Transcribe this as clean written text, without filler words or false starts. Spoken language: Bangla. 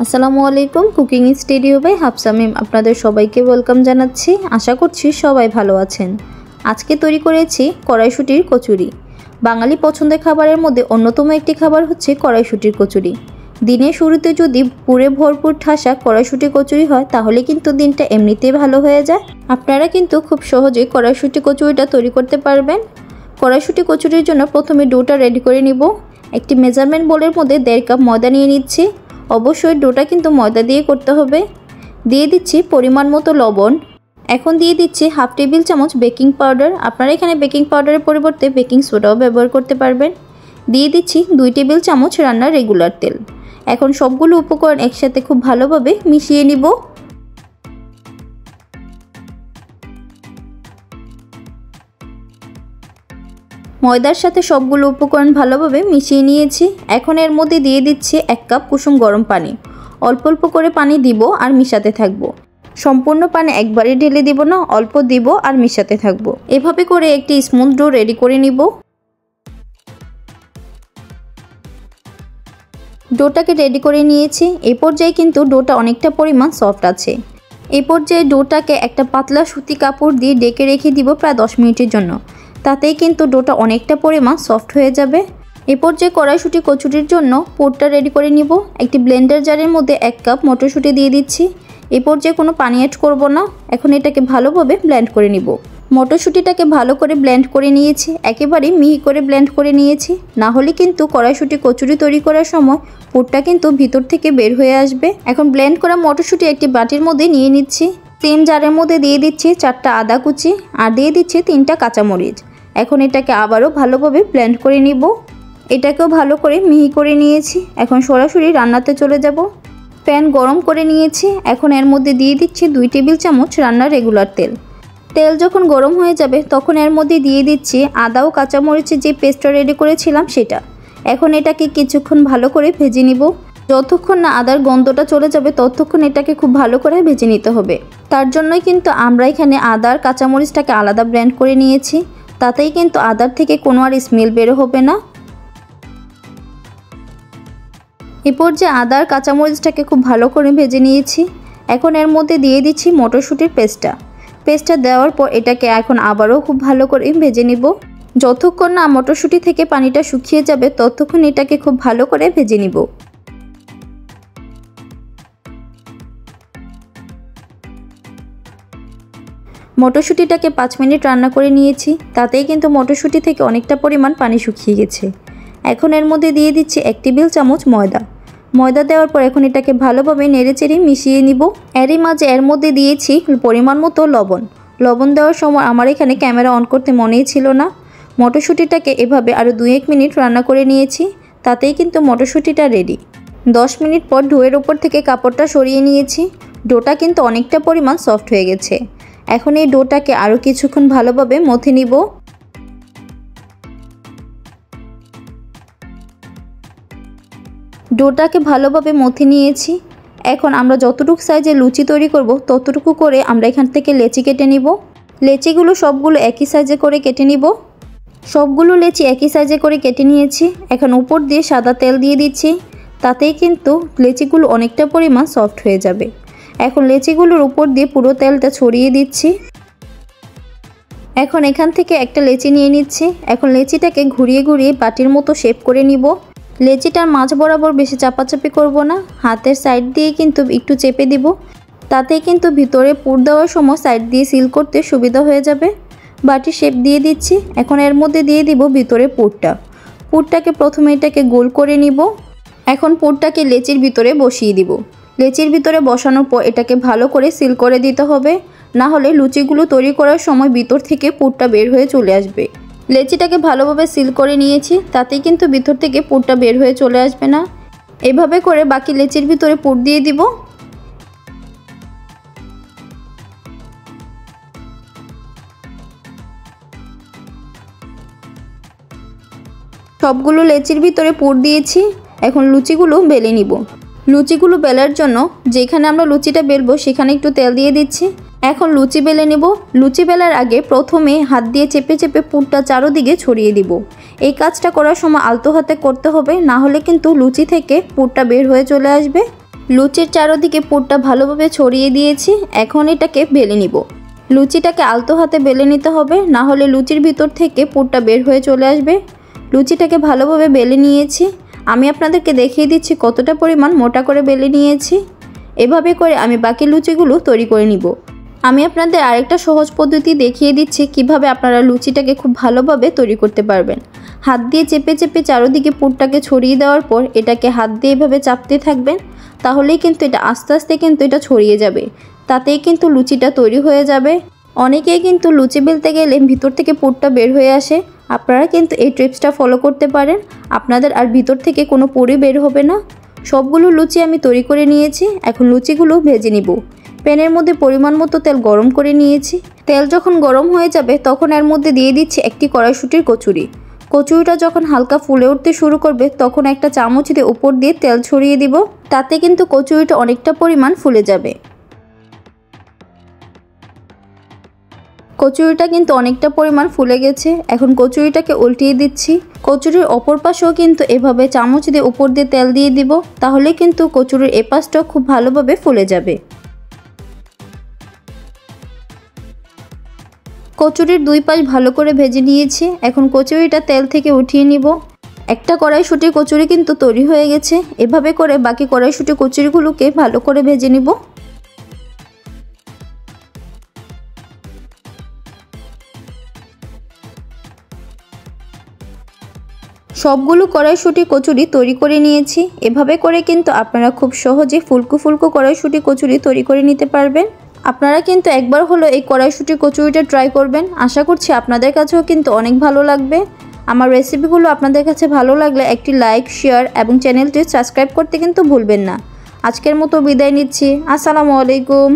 আসসালামু আলাইকুম। কুকিং স্টুডিও বাই হাফসা মিম আপনাদের সবাইকে ওয়েলকাম জানাচ্ছি। আশা করছি সবাই ভালো আছেন। আজকে তৈরি করেছি কড়াইশুঁটির কচুরি। বাঙালি পছন্দের খাবারের মধ্যে অন্যতম একটি খাবার হচ্ছে কড়াইশুঁটির কচুরি। দিনের শুরুতে যদি পুরে ভরপুর ঠাসা কড়াইশুঁটি কচুরি হয় তাহলে কিন্তু দিনটা এমনিতেই ভালো হয়ে যায়। আপনারা কিন্তু খুব সহজেই কড়াইশুঁটি কচুরিটা তৈরি করতে পারবেন। কড়াইশুঁটি কচুরির জন্য প্রথমে ডোটা রেডি করে নিব। একটি মেজারমেন্ট বোলের মধ্যে 1.5 কাপ ময়দা নিয়ে নিচ্ছি। অবশ্যই ডোটা কিন্তু ময়দা দিয়ে করতে হবে। দিয়ে দিচ্ছি পরিমাণ মতো লবণ। এখন দিয়ে দিচ্ছি হাফ টেবিল চামচ বেকিং পাউডার। আপনারা এখানে বেকিং পাউডারের পরিবর্তে বেকিং সোডাও ব্যবহার করতে পারবেন। দিয়ে দিচ্ছি 2 টেবিল চামচ রান্নার রেগুলার তেল। এখন সবগুলো উপকরণ একসাথে খুব ভালোভাবে মিশিয়ে নিব। ময়দার সাথে সবগুলো উপকরণ ভালোভাবে মিশিয়ে নিয়েছি। এখন এর মধ্যে দিয়ে দিচ্ছি 1 কাপ কুসুম গরম পানি। অল্প অল্প করে পানি দিব আর মিশাতে থাকবো। সম্পূর্ণ পানি একবারে ঢেলে দিব না, অল্প দিব আর মিশাতে থাকবো। এভাবে করে একটি স্মুথ ডো রেডি করে নিব। ডোটাকে রেডি করে নিয়েছি। এই পর্যায়ে কিন্তু ডোটা অনেকটা পরিমাণ সফট আছে। এই পর্যায়ে ডোটাকে একটা পাতলা সুতি কাপড় দিয়ে ডেকে রেখে দিব প্রায় 10 মিনিটের জন্য। তাতেই কিন্তু ডোটা অনেকটা পরিমাণ সফট হয়ে যাবে। এই পর্যায়ে কড়াইশুঁটি কচুরির জন্য পুরটা রেডি করে নিব। একটি ব্লেন্ডার জারের মধ্যে 1 কাপ মটরশুঁটি দিয়ে দিচ্ছি। এই পর্যায়ে কোনো পানি অ্যাড করব না। এখন এটাকে ভালোভাবে ব্লেন্ড করে নিব। মটরশুঁটিটাকে ভালো করে ব্লেন্ড করে নিয়েছি, একেবারে মিহি করে ব্লেন্ড করে নিয়েছি। না হলে কিন্তু কড়াইশুঁটি কচুরি তৈরি করার সময় পুরটা কিন্তু ভিতর থেকে বের হয়ে আসবে। এখন ব্লেন্ড করা মটরশুঁটি একটি বাটির মধ্যে নিয়ে নিচ্ছি। সেম জারের মধ্যে দিয়ে দিচ্ছি 4টা আদা কুচি আর দিয়ে দিচ্ছি 3টা কাঁচামরিচ। এখন এটাকে আবারও ভালোভাবে ব্লেন্ড করে নিব। এটাকেও ভালো করে মিহি করে নিয়েছি। এখন সরাসরি রান্নাতে চলে যাব। প্যান গরম করে নিয়েছি। এখন এর মধ্যে দিয়ে দিচ্ছি 2 টেবিল চামচ রান্নার রেগুলার তেল। তেল যখন গরম হয়ে যাবে তখন এর মধ্যে দিয়ে দিচ্ছি আদা ও কাঁচামরিচের যে পেস্টটা রেডি করেছিলাম সেটা। এখন এটাকে কিছুক্ষণ ভালো করে ভেজে নিব। যতক্ষণ না আদার গন্ধটা চলে যাবে ততক্ষণ এটাকে খুব ভালো করে ভেজে নিতে হবে। তার জন্যই কিন্তু আমরা এখানে আদার কাঁচামরিচটাকে আলাদা ব্লেন্ড করে নিয়েছি। তাতেই কিন্তু আদার থেকে কোনো আর স্মেল বের হবে না। এরপর যে আদার কাঁচামরিচটাকে খুব ভালো করে ভেজে নিয়েছি। এখন এর মধ্যে দিয়ে দিচ্ছি মটরশুঁটির পেস্টটা দেওয়ার পর এটাকে এখন আবারও খুব ভালো করে ভেজে নিব। যতক্ষণ না মটরশুঁটি থেকে পানিটা শুকিয়ে যাবে ততক্ষণ এটাকে খুব ভালো করে ভেজে নিব। মটরশুঁটিটাকে 5 মিনিট রান্না করে নিয়েছি। তাতেই কিন্তু মটরশুঁটি থেকে অনেকটা পরিমাণ পানি শুকিয়ে গেছে। এখন এর মধ্যে দিয়ে দিচ্ছি 1 টেবিল চামচ ময়দা দেওয়ার পর এখন এটাকে ভালোভাবে নেড়েচেড়ে মিশিয়ে নিব। এরই মাঝে এর মধ্যে দিয়েছি পরিমাণ মতো লবণ দেওয়ার সময় আমার এখানে ক্যামেরা অন করতে মনেই ছিল না। মটরশুঁটিটাকে এভাবে আরও 2-1 মিনিট রান্না করে নিয়েছি। তাতেই কিন্তু মটরশুঁটিটা রেডি। 10 মিনিট পর ডোয়ের ওপর থেকে কাপড়টা সরিয়ে নিয়েছি। ডোটা কিন্তু অনেকটা পরিমাণ সফট হয়ে গেছে। এখন এই ডোটাকে আরও কিছুক্ষণ ভালোভাবে মথে নিব। ডোটাকে ভালোভাবে মথে নিয়েছি। এখন আমরা যতটুকু সাইজে লুচি তৈরি করব ততটুকু করে আমরা এখান থেকে লেচি কেটে নিব। লেচিগুলো সবগুলো একই সাইজে করে কেটে নিব। সবগুলো লেচি একই সাইজে করে কেটে নিয়েছি। এখন উপর দিয়ে সাদা তেল দিয়ে দিচ্ছি। তাতেই কিন্তু লেচিগুলো অনেকটা পরিমাণ সফট হয়ে যাবে। এখন লেচিগুলোর উপর দিয়ে পুরো তেলটা ছড়িয়ে দিচ্ছি। এখন এখান থেকে একটা লেচি নিয়ে নিচ্ছি। এখন লেচিটাকে ঘুরিয়ে ঘুরিয়ে বাটির মতো শেপ করে নিব। লেচিটার মাঝ বরাবর বেশি চাপাচাপি করব না, হাতের সাইড দিয়ে কিন্তু একটু চেপে দিব। তাতেই কিন্তু ভিতরে পুর দেওয়ার সময় সাইড দিয়ে সিল করতে সুবিধা হয়ে যাবে। বাটির শেপ দিয়ে দিচ্ছি। এখন এর মধ্যে দিয়ে দিব ভিতরে পুরটাকে প্রথমে এটাকে গোল করে নিব। এখন পুরটাকে লেচির ভিতরে বসিয়ে দিব। লেচির ভিতরে বসানোর পর এটাকে ভালো করে সিল করে দিতে হবে, না হলে লুচিগুলো তৈরি করার সময় ভিতর থেকে পুরটা বের হয়ে চলে আসবে। লেচিটাকে ভালোভাবে সিল করে নিয়েছি। তাতেই কিন্তু ভিতর থেকে পুরটা বের হয়ে চলে আসবে না। এভাবে করে বাকি লেচির ভিতরে পুর দিয়ে দিব। সবগুলো লেচির ভিতরে পুর দিয়েছি। এখন লুচিগুলো বেলে নিব। লুচিগুলো বেলার জন্য যেখানে আমরা লুচিটা বেলবো সেখানে একটু তেল দিয়ে দিচ্ছি। এখন লুচি বেলে নেব। লুচি বেলার আগে প্রথমে হাত দিয়ে চেপে চেপে পুরটা চারদিকে ছড়িয়ে দিব। এই কাজটা করার সময় আলতো হাতে করতে হবে, না হলে কিন্তু লুচি থেকে পুরটা বের হয়ে চলে আসবে। লুচির চারদিকে পুরটা ভালোভাবে ছড়িয়ে দিয়েছি। এখন এটাকে বেলে নিব। লুচিটাকে আলতো হাতে বেলে নিতে হবে, না হলে লুচির ভিতর থেকে পুরটা বের হয়ে চলে আসবে। লুচিটাকে ভালোভাবে বেলে নিয়েছি। আমি আপনাদেরকে দেখিয়ে দিচ্ছি কতটা পরিমাণ মোটা করে বেলে নিয়েছি। এভাবে করে আমি বাকি লুচিগুলো তৈরি করে নিব। আমি আপনাদের আরেকটা সহজ পদ্ধতি দেখিয়ে দিচ্ছি কিভাবে আপনারা লুচিটাকে খুব ভালোভাবে তৈরি করতে পারবেন। হাত দিয়ে চেপে চেপে চারদিকে পুরটাকে ছড়িয়ে দেওয়ার পর এটাকে হাত দিয়ে এভাবে চাপতে থাকবেন, তাহলেই কিন্তু এটা আস্তে আস্তে কিন্তু এটা ছড়িয়ে যাবে। তাতেই কিন্তু লুচিটা তৈরি হয়ে যাবে। অনেকেই কিন্তু লুচি বেলতে গেলে ভিতর থেকে পুরটা বের হয়ে আসে। আপনারা কিন্তু এই টিপসটা ফলো করতে পারেন, আপনাদের আর ভিতর থেকে কোনো পুরই বের হবে না। সবগুলো লুচি আমি তৈরি করে নিয়েছি। এখন লুচিগুলো ভেজে নিব। প্যানের মধ্যে পরিমাণ মতো তেল গরম করে নিয়েছি। তেল যখন গরম হয়ে যাবে তখন এর মধ্যে দিয়ে দিচ্ছি একটি কড়াইশুঁটির কচুরি। কচুরিটা যখন হালকা ফুলে উঠতে শুরু করবে তখন একটা চামচ দিয়ে উপর দিয়ে তেল ছড়িয়ে দিব। তাতে কিন্তু কচুরিটা অনেকটা পরিমাণ ফুলে যাবে। কচুরিটা কিন্তু অনেকটা পরিমাণ ফুলে গেছে। এখন কচুরিটাকে উল্টিয়ে দিচ্ছি। কচুরির অপর পাশেও কিন্তু এভাবে চামচ দিয়ে উপর দিয়ে তেল দিয়ে দিব, তাহলে কিন্তু কচুরির এপাশটাও খুব ভালোভাবে ফুলে যাবে। কচুরির দুই পাশ ভালো করে ভেজে নিয়েছি। এখন কচুরিটা তেল থেকে উঠিয়ে নিব। একটা কড়াইশুঁটি কচুরি কিন্তু তৈরি হয়ে গেছে। এভাবে করে বাকি কড়াইশুঁটি কচুরিগুলোকে ভালো করে ভেজে নিব। সবগুলো কড়াইশুঁটি কচুরি তৈরি করে নিয়েছি। এভাবে করে কিন্তু আপনারা খুব সহজে ফুলকো ফুলকো কড়াইশুঁটি কচুরি তৈরি করে নিতে পারবেন। আপনারা কিন্তু একবার হলো এই কড়াইশুঁটি কচুরিটা ট্রাই করবেন। আশা করছি আপনাদের কাছেও কিন্তু অনেক ভালো লাগবে। আমার রেসিপিগুলো আপনাদের কাছে ভালো লাগলে একটি লাইক, শেয়ার এবং চ্যানেলটি সাবস্ক্রাইব করতে কিন্তু ভুলবেন না। আজকের মতো বিদায় নিচ্ছি। আসসালামু আলাইকুম।